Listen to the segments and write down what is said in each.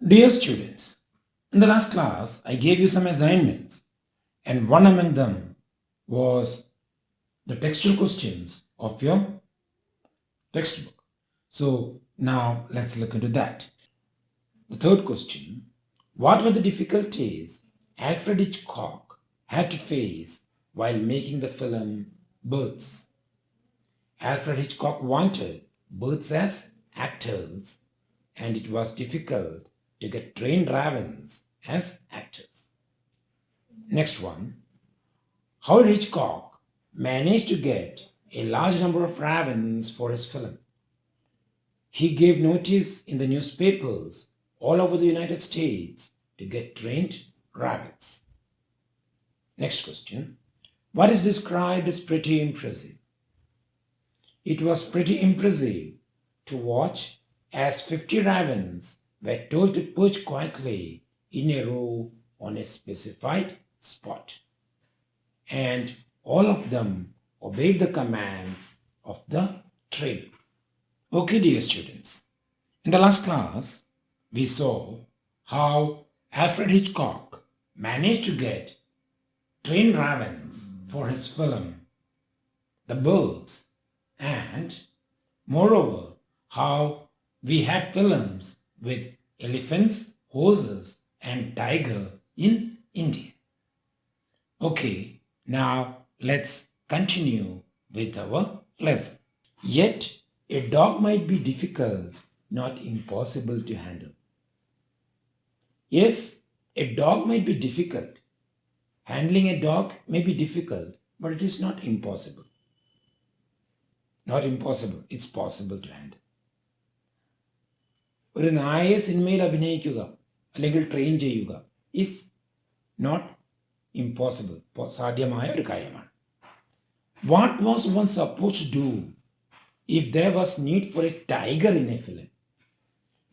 Dear students, in the last class I gave you some assignments and one among them was the textual questions of your textbook. So now let's look into that. The third question, what were the difficulties Alfred Hitchcock had to face while making the film Birds? Alfred Hitchcock wanted birds as actors and it was difficult to get trained ravens as actors. Next one, how did Hitchcock manage to get a large number of ravens for his film? He gave notice in the newspapers all over the United States to get trained rabbits. Next question, what is described as pretty impressive? It was pretty impressive to watch as 50 ravens were told to perch quietly in a row on a specified spot. And all of them obeyed the commands of the trainer. Okay, dear students, in the last class, we saw how Alfred Hitchcock managed to get trained ravens for his film, The Birds, and moreover, how we had films with elephants, horses, and tiger in India. Okay, now let's continue with our lesson. Yet, a dog might be difficult, not impossible to handle. Yes, a dog might be difficult. Handling a dog may be difficult, but it is not impossible. Not impossible, it's possible to handle. ഒരു നായയെ സിനിമയിൽ അഭിനയിക്കുക അല്ലെങ്കിൽ train ചെയ്യുക is not impossible, സാധ്യമായ ഒരു കാര്യമാണ്. What was one suppose to do if there was need for a tiger in a film?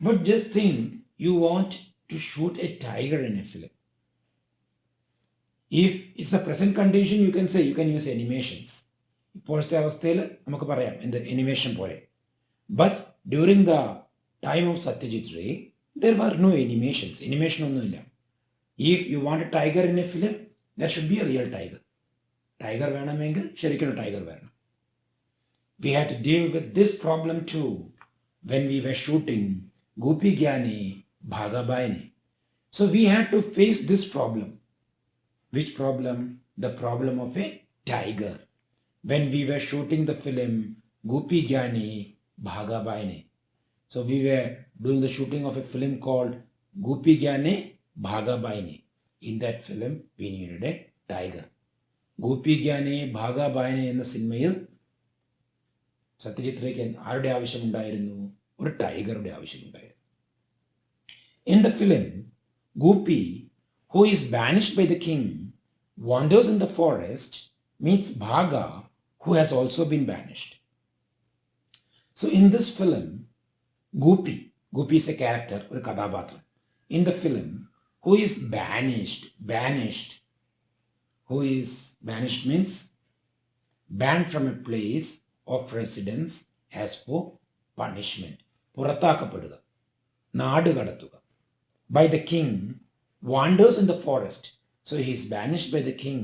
But just think, you want to shoot a tiger in a film. If it's the present condition, you can say you can use animations. ഇപ്പോഴത്തെ അവസ്ഥയിൽ നമുക്ക് പറയാം എന്ത് animation പോലെ. But during the time of Satyajit Ray, there were no animations. Animation ഒന്നുമില്ല. If you want a tiger in a film, there should be a real tiger. Tiger വേണമെങ്കിൽ ശരിക്കും tiger വേണം. We had to deal with this problem too when we were shooting Gopi Gyani Bhaga Baini. So we had to face this problem. Which problem? The problem of a tiger. When we were shooting the film Gopi Gyani Bhaga Baini. So we were doing the shooting of a film called Gopi Gyani Bhaga Baini. In that film, we needed a tiger. Gopi Gyani Bhaga Baini എന്ന സിനിമയിൽ Satyajit rake ആരുടെ ആവശ്യമുണ്ടായിരുന്നു? ഒരു ടൈഗറുടെ ആവശ്യമുണ്ടായിരുന്നു. In the film, Gopi, who is banished by the king, wanders in the forest, meets Bhaga, who has also been banished. So in this film, Gopi is a character, or Kadabatra, in the film, who is banished, who is banished means banned from a place of residence as for punishment. പുറത്താക്കപ്പെടുക, നാട് കടത്തുക. By the king, wanders in the forest. So he is banished by the king.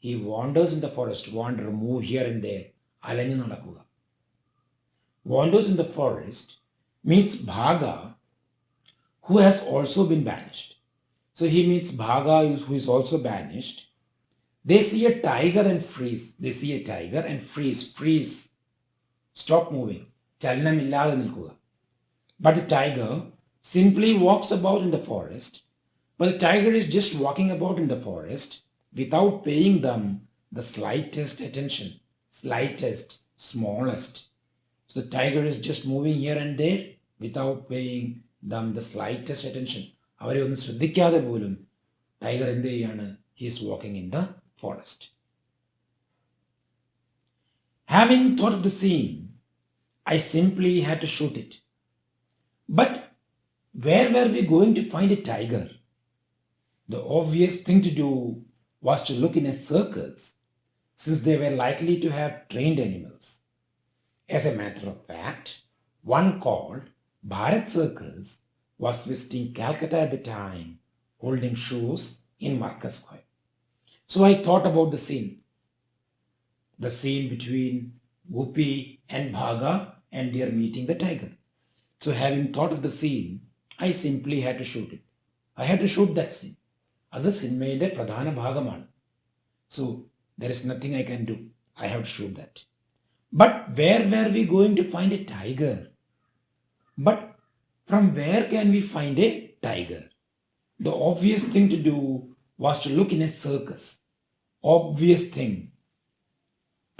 He wanders in the forest, wander, move here and there, അലഞ്ഞു നടക്കുക. Wanders in the forest, meets Bhaga, who has also been banished. So he meets Bhaga, who is also banished. They see a tiger and freeze. They see a tiger and freeze. Stop moving. ചലനമില്ലാതെ നിൽക്കുക. But the tiger simply walks about in the forest. But the tiger is just walking about in the forest without paying them the slightest attention. Slightest, smallest. So the tiger is just moving here and there without paying them the slightest attention. അവരെ ഒന്നും ശ്രദ്ധിക്കാതെ പോലും tiger എന്ത് ചെയ്യാണ്? He is walking in the forest. Having thought of the scene, I simply had to shoot it. But where were we going to find a tiger? The obvious thing to do was to look in a circus, since they were likely to have trained animals. As a matter of fact, one called Bharat Circus was visiting Calcutta at the time, holding shows in Marcus Square. So I thought about the scene between Whoopi and Bhaga, and they are meeting the tiger. So having thought of the scene, I simply had to shoot it. I had to shoot that scene. അത് സിനിമയുടെ പ്രധാന ഭാഗമാണ്. So there is nothing I can do. I have to shoot that. But where were we going to find a tiger? But from where can we find a tiger? The obvious thing to do was to look in a circus. Obvious thing.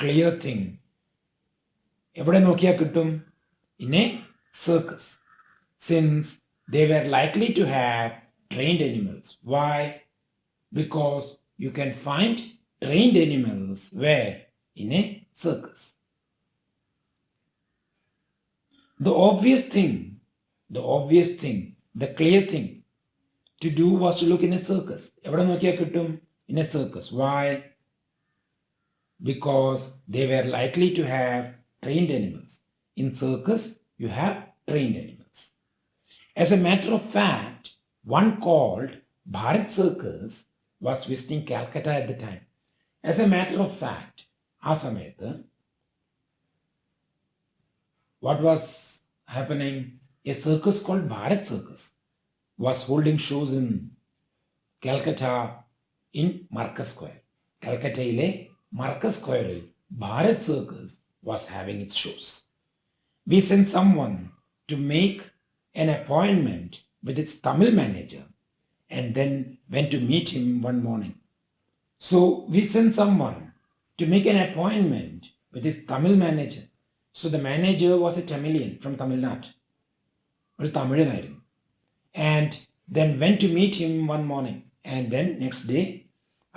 Clear thing. എവിടെ നോക്കിയാൽ കിട്ടും? In a circus. Since they were likely to have trained animals. Why? Because you can find trained animals where? In a circus. The obvious thing, the clear thing to do was to look in a circus. എവിടെ നോക്കിയാൽ കിട്ടും? In a circus. Why? Because they were likely to have trained animals. In circus, you have trained animals. As a matter of fact, one called Bharat Circus was visiting Calcutta at the time. As a matter of fact, ആ സമയത്ത് what was happening? A circus called Bharat Circus was holding shows in Calcutta in Marcus Square. Calcuttaയിലെ Marcus Squareൽ Bharat Circus was having its shows. We sent someone to make an appointment with its Tamil manager and then went to meet him one morning. So we sent someone to make an appointment with his Tamil manager. So the manager was a Tamilian from Tamil Nadu. ഒരു തമിഴനായിരുന്നു. And then went to meet him one morning. And then next day,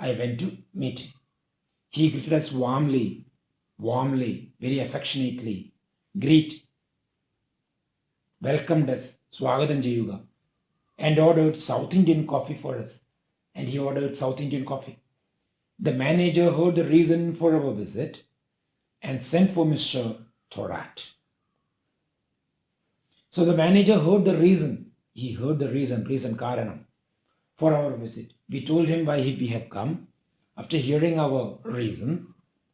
I went to meet him. He greeted us warmly, very affectionately. Welcomed us, swagatham cheyuga, and ordered South Indian coffee for us. And he ordered South Indian coffee. The manager heard the reason for our visit and sent for Mr. Thorat. So the manager heard the reason. He heard the reason karanam for our visit. We told him why we have come. After hearing our reason,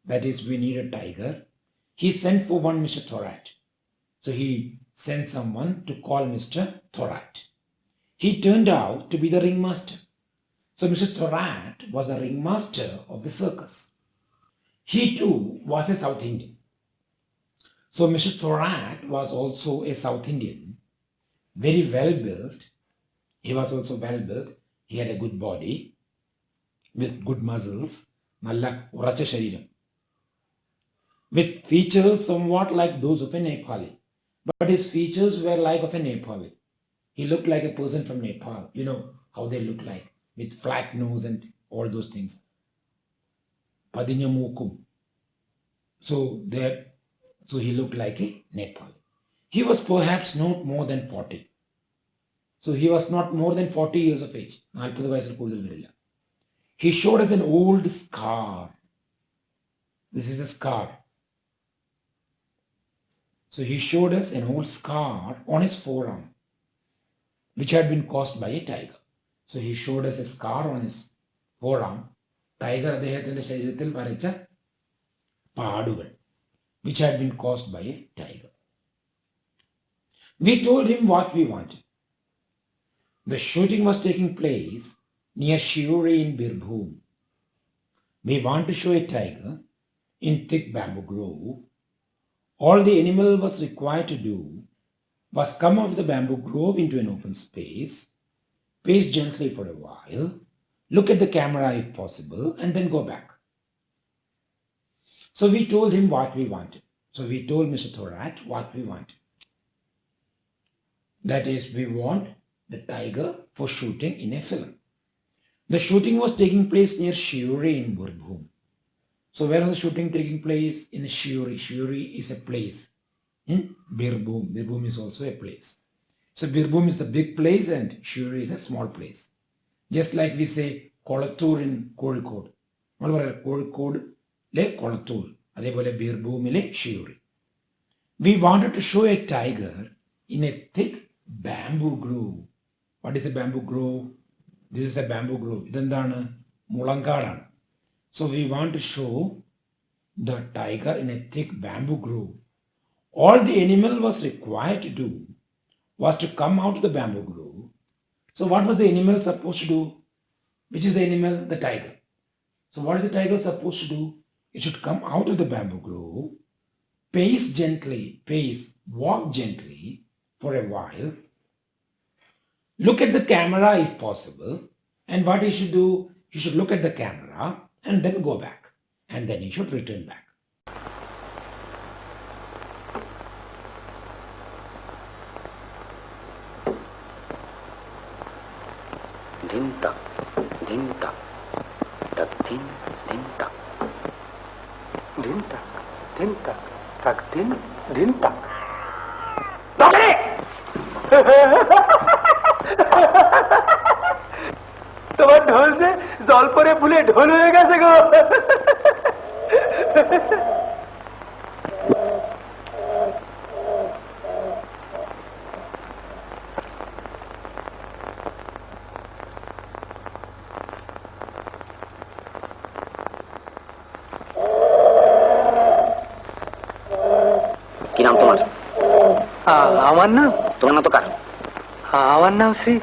that is we need a tiger, he sent for one Mr. Thorat. So he sent someone to call Mr. Thorat. He turned out to be the ringmaster. So Mr. Thorat was the ringmaster of the circus. He too was a South Indian. So Mr. Thorat was also a South Indian, very well built. He was also well built. He had a good body with good muscles, നല്ല ഉറച്ച ശരീരം, with features somewhat like those of a Nepali. But his features were like of a Nepali. He looked like a person from Nepal. You know how they look like, with flat nose and all those things. Padinya mookum. So he looked like a Nepali. He was perhaps not more than 40. So he was not more than 40 years of age. 40 വയസ്സിൽ കൂടുതൽ വരില്ല. He showed us an old scar. This is a scar. So he showed us an old scar on his forearm, which had been caused by a tiger. So he showed us a scar on his forearm. Tiger അദ്ദേഹത്തിന്റെ ശരീരത്തിൽ വരച്ച പാടുകൾ, which had been caused by a tiger. We told him what we wanted. The shooting was taking place near Shiuri in Birbhum. We want to show a tiger in thick bamboo grove. All the animal was required to do was come out of the bamboo grove into an open space, pace gently for a while, look at the camera if possible, and then go back. So we told him what we wanted. So we told Mr. Thorat what we wanted. That is, we want the tiger for shooting in a film. The shooting was taking place near Shiuri in Birbhum. So where was the shooting taking place? In Shiuri. Shiuri is a place in Birbhum. Birbhum is also a place. So Birbhum is the big place and Shiuri is a small place. Just like we say KOLATHUR in Kozhikode. Kozhikode KOLATHUR. അതേപോലെ ബിർഭൂമിലെ Suri. We wanted to show a tiger in a thick bamboo grove. What is a bamboo grove? This is a bamboo grove. Idendana Mulangada. So we want to show the tiger in a thick bamboo grove. All the animal was required to do was to come out of the bamboo grove. So what was the animal supposed to do? Which is the animal? The tiger. So what is the tiger supposed to do? It should come out of the bamboo grove, walk gently for a while, look at the camera if possible, and what he should do? He should look at the camera and then go back, and then he should return back. Din tak, din tak, tak din tak. Din tak, tak din tak. তোমার ঢোল যে জল পরে ফুলে ঢোল হয়ে গেছে গো। কি নাম তোমার? আমার নাম? তোমার নাম তো কার? আমার নাম শ্রী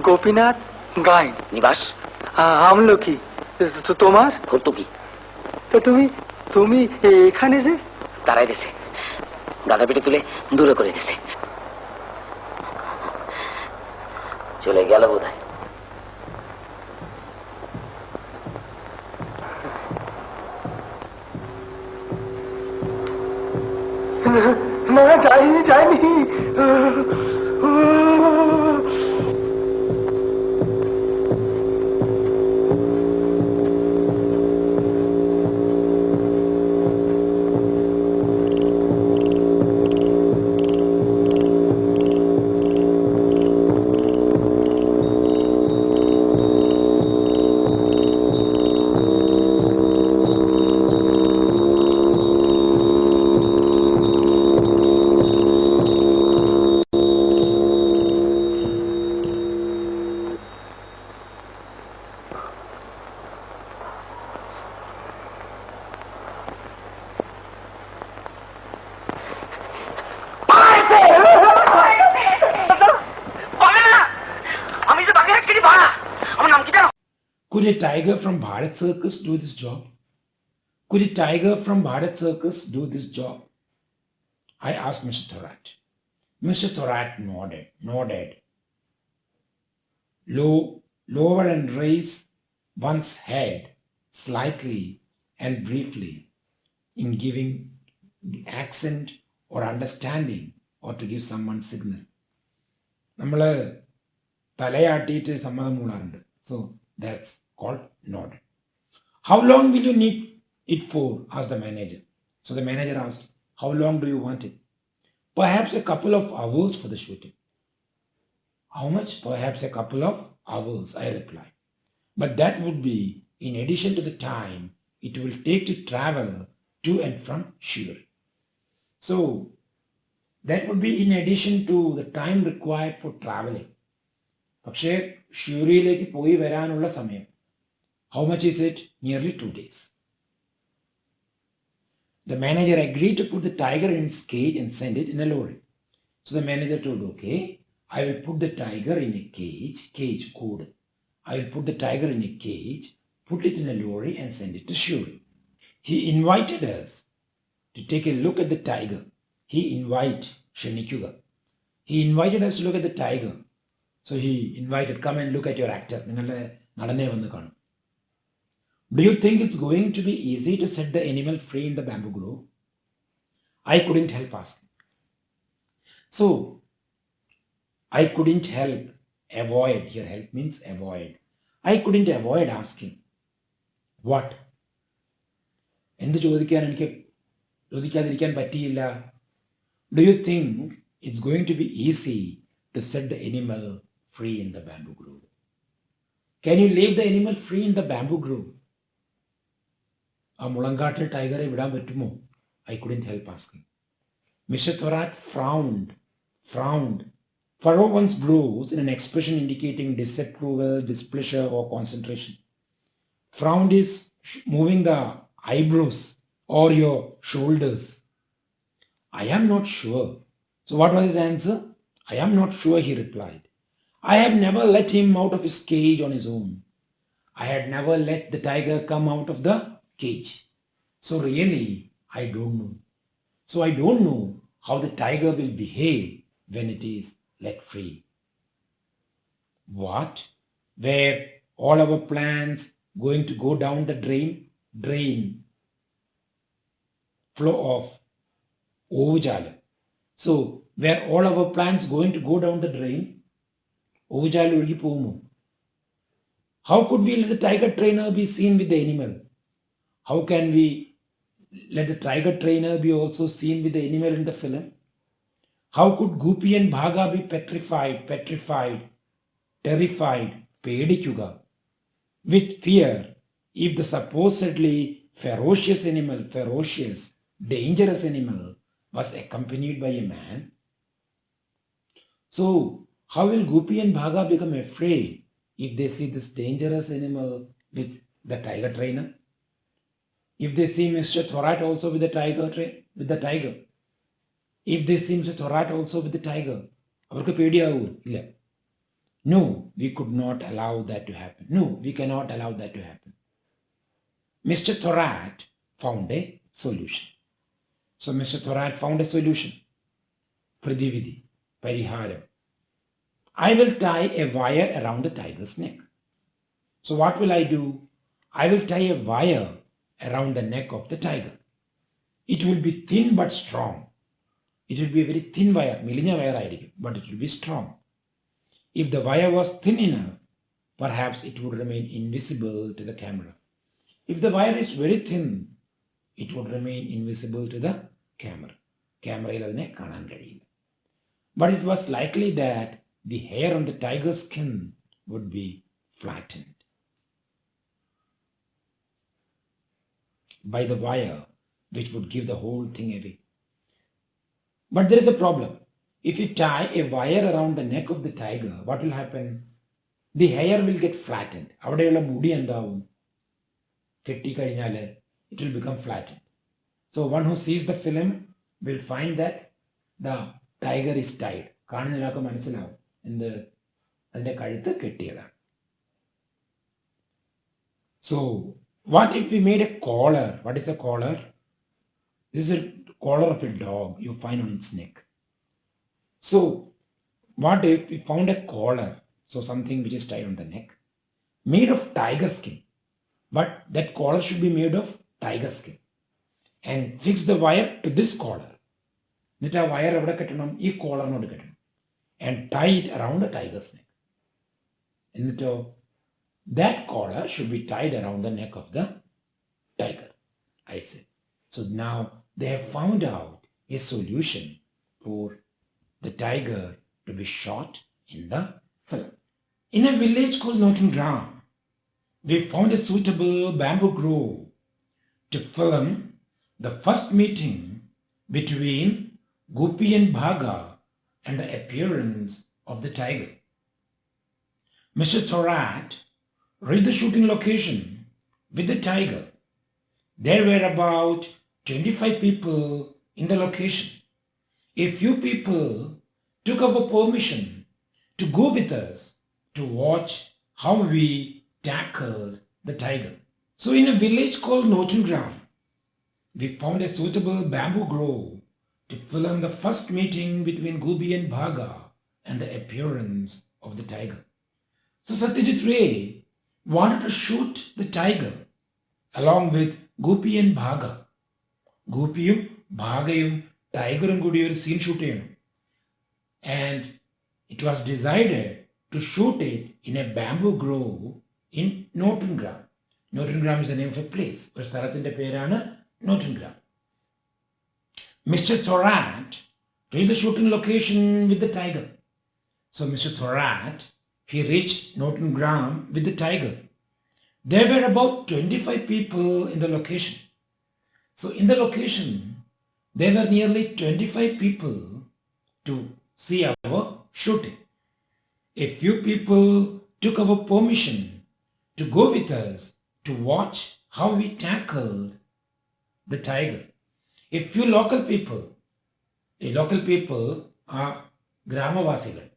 গোপীনাথ গাই। নিবাস? আমলকি। তোমার? ভর্তুকি। তো তুমি এখানে যে? তারাই দেশে গাদা পেটে তুলে দূরে করে দিছে। চলে গেল বোধহয়। না, যাইনি। Could a tiger from Bharat Circus do this job? Could a tiger from Bharat Circus do this job? I asked Mr. Thorat. Mr. Thorat nodded. Lower and raise one's head slightly and briefly in giving accent or understanding or to give someone signal. നമ്മള് തലയാട്ടിയിട്ട് സമ്മതം മൂടാറുണ്ട്. So that's called nod. How long will you need it for? Asked the manager. So the manager asked, how long do you want it? Perhaps a couple of hours for the shooting. How much? Perhaps a couple of hours, I replied. But that would be in addition to the time it will take to travel to and from Shuri. So that would be in addition to the time required for traveling. പക്ഷേ ഷ്യൂറിയിലേക്ക് പോയി വരാനുള്ള സമയം. How much is it? Nearly 2 days. The manager agreed to put the tiger in its cage and send it in a lorry. So the manager told, okay, I will put the tiger in a cage code. I will put the tiger in a cage, put it in a lorry and send it to Shuri. He invited us to take a look at the tiger. He invited us to look at the tiger. So he invited, come and look at your actor. Do you think it's going to be easy to set the animal free in the bamboo grove? I couldn't help asking. So I couldn't avoid, here help means avoid. I couldn't avoid asking, what? എന്ത് ചോദിക്കാതിരിക്കാൻ പറ്റിയില്ല. Do you think it's going to be easy to set the animal free in the bamboo grove? Can you leave the animal free in the bamboo grove? ആ മുളങ്കാട്ടിൽ ടൈഗറെ വിടാൻ പറ്റുമോ? I couldn't help asking. Mr. Thorat frowned furrow one's brows in an expression indicating disapproval, displeasure, or concentration. Frown is moving the eyebrows or your shoulders. I am not sure. So what was his answer? I am not sure, he replied. I have never let him out of his cage on his own. I had never let the tiger come out of the cage. So really, I don't know. So I don't know how the tiger will behave when it is let free. What? Were all our plans going to go down the drain? Drain. Flow off. Ovujala. So were all our plans going to go down the drain? Ovujala ഒഴുകി പോകുമോ? How could we let the tiger trainer be seen with the animal? How can we let the tiger trainer be also seen with the animal in the film? How could Goopy and Bhaga be petrified, terrified, പേടിക്കുക, with fear, if the supposedly ferocious, dangerous animal was accompanied by a man? So, how will Goopy and Bhaga become afraid if they see this dangerous animal with the tiger trainer? If they see Mr. Thorat also with the tiger, if they see Mr. Thorat also with the tiger, അവർക്ക് പേടിയാവൂ? ഇല്ല. No, we could not allow that to happen. No, we cannot allow that to happen. Mr. Thorat found a solution. So Mr. Thorat found a solution. Pradividi, Pariharam. I will tie a wire around the tiger's neck. So what will I do? I will tie a wire around the neck of the tiger. It will be thin but strong. It will be a very thin wire, മെലിഞ്ഞ wire ആയിരിക്കും, but it will be strong. If the wire was thin enough, perhaps it would remain invisible to the camera. If the wire is very thin, it would remain invisible to the camera. ക്യാമറയിൽ അതിനെ കാണാൻ കഴിയില്ല. But it was likely that the hair on the tiger's skin would be flattened by the wire, which would give the whole thing away. But there is a problem. If you tie a wire around the neck of the tiger, what will happen? The hair will get flattened. അവിടെയുള്ള മുടി എന്താവും? കെട്ടിക്കഴിഞ്ഞാൽ it will become flattened. So one who sees the film will find that the tiger is tied. കാണുന്ന ഒരാൾക്ക് മനസ്സിലാവും എന്ത് അതിൻ്റെ കഴുത്ത് കെട്ടിയതാണ്. So what if we made a collar? What is a collar? This is a collar of a dog you find on its neck. So what if we found a collar, so something which is tied on the neck, made of tiger skin, but that collar should be made of tiger skin, and fix the wire to this collar. എന്നിട്ട് ആ wire എവിടെ കെട്ടണം? ഈ കോളറിനോട് കെട്ടണം. And tie it around the tiger's neck. എന്നിട്ടോ that collar should be tied around the neck of the tiger, I said. So now they have found out a solution for the tiger to be shot in the film. In a village called Nottingham, we found a suitable bamboo grove to film the first meeting between Goopy and Bhaga and the appearance of the tiger. Mr. Thorat reached the shooting location with the tiger. There were about 25 people in the location. A few people took our permission to go with us to watch how we tackled the tiger. So in a village called Nottingham, we found a suitable bamboo grove to film the first meeting between Goopy and Bhaga and the appearance of the tiger. So Satyajit Ray wanted to shoot the tiger along with Goopy and Bhaga. Goopyum, Bhagayum, Tigerum കൂടി ഒരു scene shoot ചെയ്യണം. And it was decided to shoot it in a bamboo grove in Nottingham. Nottingham is the name of a place. ഒരു സ്ഥലത്തിൻ്റെ പേരാണ് Nottingham. Mr. Thorat reached the shooting location with the tiger. So Mr. Thorat, he reached Nottingham with the tiger. There were about 25 people in the location. So in the location, there were nearly 25 people to see our shooting. A few people took our permission to go with us to watch how we tackled the tiger. A few local people are Gramavasigal.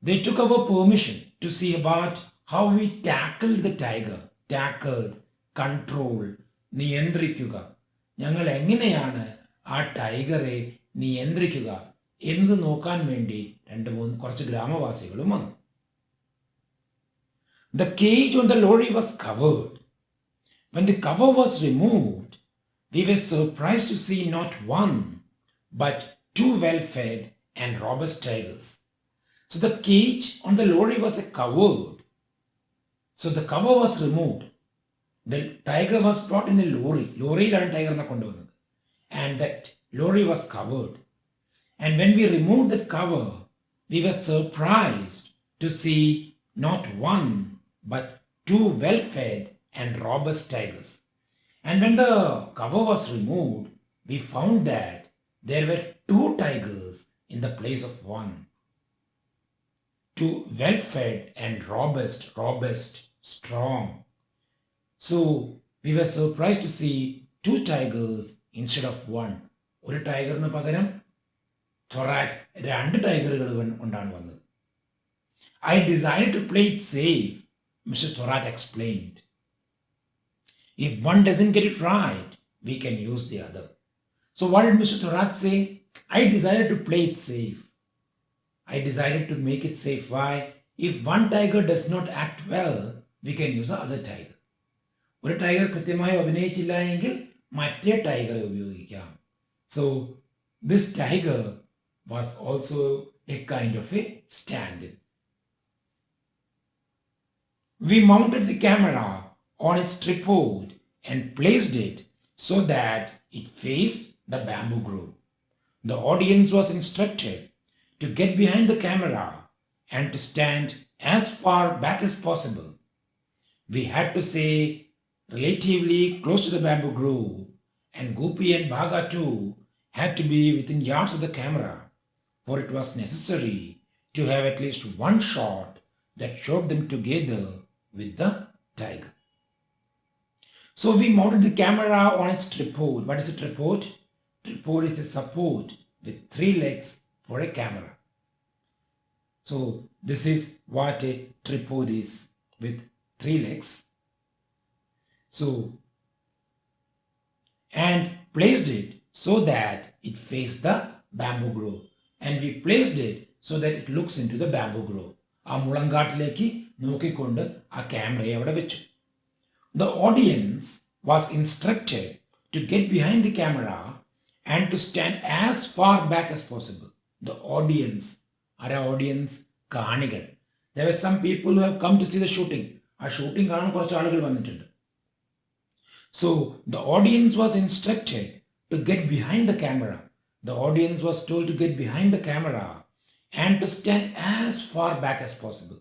They took our permission to see about how we tackled the tiger. Tackled, controlled, നിയന്ത്രിക്കുക. ഞങ്ങൾ എങ്ങനെയാണ് ആ ടൈഗറെ നിയന്ത്രിക്കുക എന്ന് നോക്കാൻ വേണ്ടി കുറച്ച് ഗ്രാമവാസികളും വന്നു. The cage on the lorry was covered. When the cover was removed, we were surprised to see not one, but two well-fed and robust tigers. So the cage on the lorry was covered. So the cover was removed. The tiger was brought in a lorry. ലോറിയിലാണ് ടൈഗറിനെ കൊണ്ടുവന്നത്. And that lorry was covered. And when we removed that cover, we were surprised to see not one, but two well-fed and robust tigers. And when the cover was removed, we found that there were two tigers in the place of one. Two well-fed and robust, strong. So we were surprised to see two tigers instead of one. ഒരു ടൈഗറിന് പകരം രണ്ട് ടൈഗറുകൾ കൊണ്ടാണ് വന്നത്. I decided to play it safe, Mr. Thorat explained. If one doesn't get it right, we can use the other. So what did Mr. Thorat say? I decided to play it safe. I decided to make it safe. Why? If one tiger does not act well, we can use the other tiger. ഒരു tiger കൃത്യമായി അഭിനയിച്ചില്ല എങ്കിൽ മറ്റേ ടൈഗറെ ഉപയോഗിക്കാം. So this tiger was also a kind of a stand-in. We mounted the camera on its tripod and placed it so that it faced the bamboo grove. The audience was instructed to get behind the camera and to stand as far back as possible. We had to stay relatively close to the bamboo grove, and Gopi and Bhaga too had to be within yards of the camera, for it was necessary to have at least one shot that showed them together with the tiger. So we mounted the camera on its tripod. What is a tripod? Tripod is a support with three legs for a camera. So this is what a tripod is, with three legs. So, and placed it so that it faced the bamboo grove. And we placed it so that it looks into the bamboo grove. ആ മുളങ്കാട്ടിലേക്ക് നോക്കിക്കൊണ്ട് ആ ക്യാമറയെ അവിടെ വെച്ചു. The audience was instructed to get behind the camera and to stand as far back as possible. The audience, ആരാ audience? കാണികൾ. There were some people who have come to see the shooting. ആ shooting കാണാൻ കുറച്ച് ആളുകൾ വന്നിട്ടുണ്ട്. So the audience was instructed to get behind the camera. The audience was told to get behind the camera and to stand as far back as possible.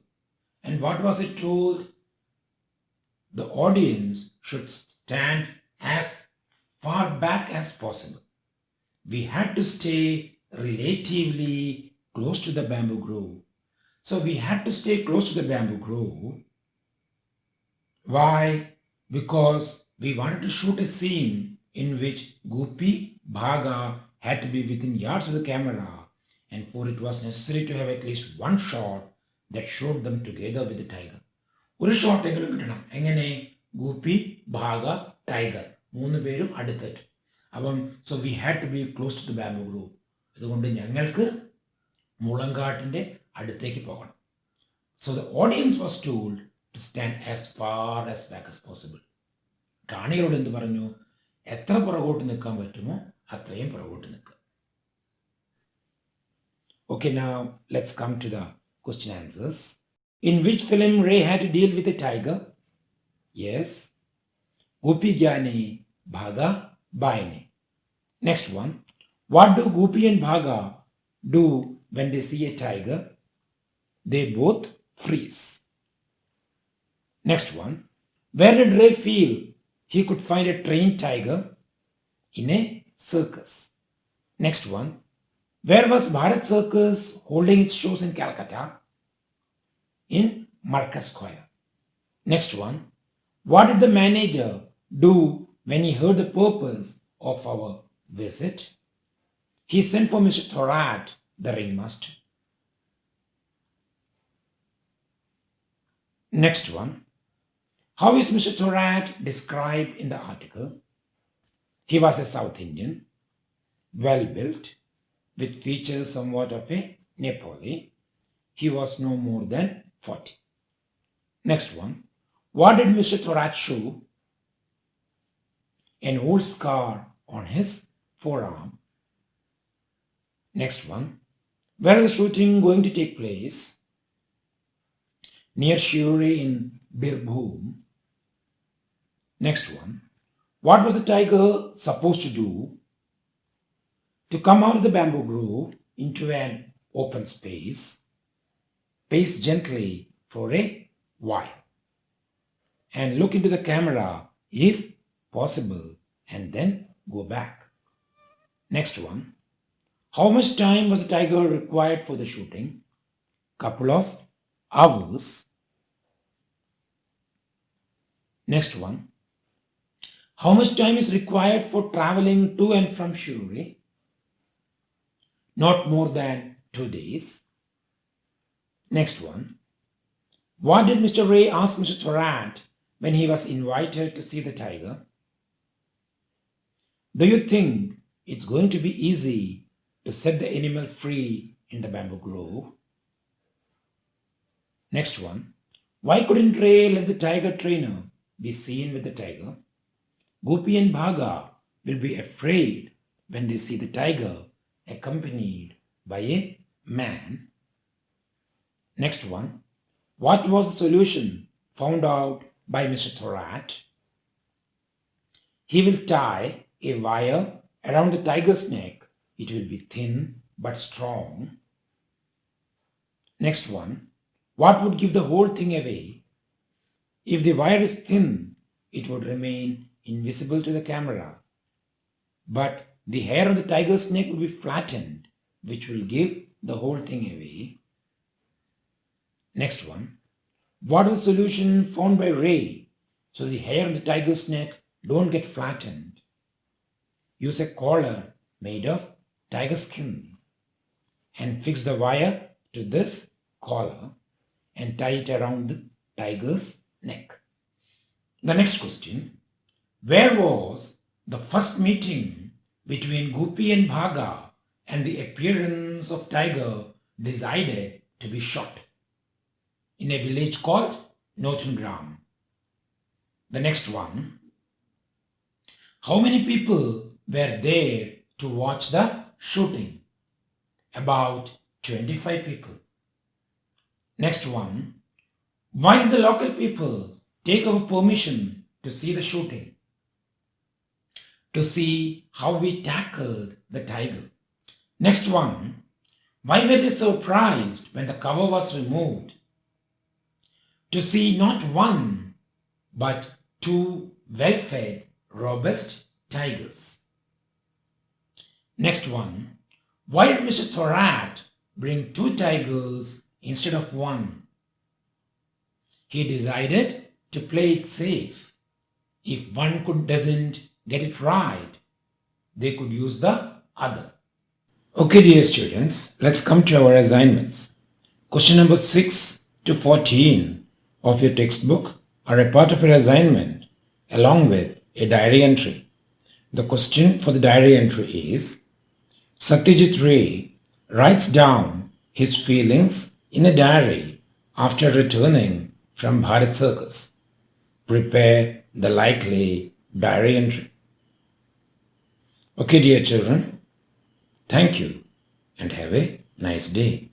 And what was it told? The audience should stand as far back as possible. We had to stay relatively close to the bamboo grove. So we had to stay close to the bamboo grove. Why? Because we wanted to shoot a scene in which Gopi, Bhaga had to be within yards of the camera, and for it was necessary to have at least one shot that showed them together with the tiger. ഒരു ഷോട്ടെങ്കിലും കിട്ടണം. എങ്ങനെ? ഗോപി, ഭാഗ, tiger മൂന്ന് പേരും അടുത്തിട്ട്. അപ്പം so we had to be close to the bamboo grove. അതുകൊണ്ട് ഞങ്ങൾക്ക് മുളങ്കാട്ടിൻ്റെ അടുത്തേക്ക് പോകണം. So the audience was told to stand as far as back as possible. കാണികളോട് എന്ത് പറഞ്ഞു? എത്ര പുറകോട്ട് നിൽക്കാൻ പറ്റുമോ അത്രയും പുറകോട്ട് നിൽക്കുക. Okay, now let's come to the question answers. In which film Ray had to deal with a tiger? Yes. Gopi Gyani, Bhaga Baini. Next one. What do Gopi and Bhaga do when they see a tiger? They both freeze. Next one. Where did Ray feel he could find a trained tiger? In a circus. Next one. Where was Bharat Circus holding its shows in Calcutta? In Marcus Square. Next one. What did the manager do when he heard the purpose of our visit? He sent for Mr. Thorat, the ringmaster. Next one. How is Mr. Thorat described in the article? He was a South Indian, well-built, with features somewhat of a Nepali. He was no more than 40. Next one. What did Mr. Thorat show? An old scar on his forearm. Next one. Where is the shooting going to take place? Near Shiuri in Birbhum. Next one. What was the tiger supposed to do? To come out of the bamboo grove into an open space, pace gently for a while, and look into the camera if possible, and then go back. Next one. How much time was the tiger required for the shooting? Couple of hours. Next one. How much time is required for traveling to and from Shuri? Not more than 2 days. Next one. What did Mr. Ray ask Mr. Thorat when he was invited to see the tiger? Do you think it's going to be easy to set the animal free in the bamboo grove? Next one. Why couldn't Ray let the tiger trainer be seen with the tiger? Gopi and Bhaga will be afraid when they see the tiger accompanied by a man. Next one. What was the solution found out by Mr. Thorat? He will tie a wire around the tiger's neck. It will be thin but strong. Next one. What would give the whole thing away? If the wire is thin, it would remain invisible to the camera. But the hair on the tiger's neck will be flattened, which will give the whole thing away. Next one. What is the solution found by Ray so the hair on the tiger's neck don't get flattened? Use a collar made of tiger skin and fix the wire to this collar and tie it around the tiger's neck. The next question. Where was the first meeting between Gopi and Bhaga and the appearance of tiger decided to be shot? In a village called Notengram. The next one. How many people were there to watch the shooting? About 25 people. Next one. Why did the local people take our permission to see the shooting? To see how we tackled the tiger. Next one. Why were they surprised when the cover was removed? To see not one, but two well-fed, robust tigers. Next one. Why did Mr. Thorat bring 2 tigers instead of 1? He decided to play it safe. If one doesn't get it right, they could use the other. Okay, dear students, let's come to our assignments. Question number 6 to 14 of your textbook are a part of your assignment along with a diary entry. The question for the diary entry is, Satyajit Ray writes down his feelings in a diary after returning from Bharat Circus. Prepare the likely diary entry. Okay, dear children, thank you and have a nice day.